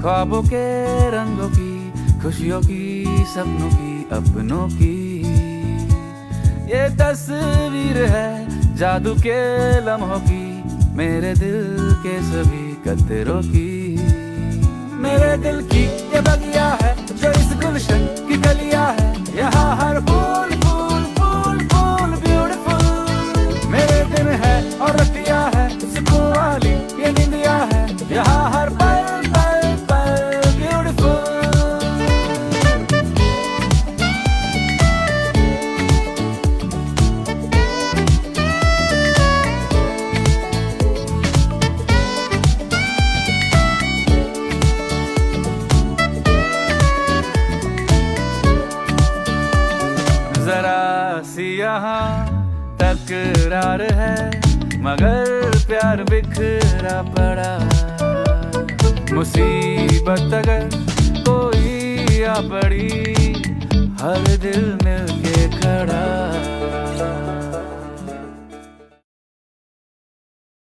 ख्वाबों के रंगों की, खुशियों की, सपनों की, अपनों की ये तस्वीर है जादू के लम्हों की, मेरे दिल के सभी कतरों की। मेरे दिल की ये बगिया है जो इस गुलशन की गलियां है, यहाँ हर फूल फूल फूल फूल ब्यूटीफुल। मेरे दिन है और रतिया है, सुकून वाली ये नींदिया है, यहाँ हर पल पल पल ब्यूटीफुल। जरा सी यहाँ तकरार है, मगर प्यार बिखरा पड़ा। मुसीबत अगर कोई आ पड़ी, हर दिल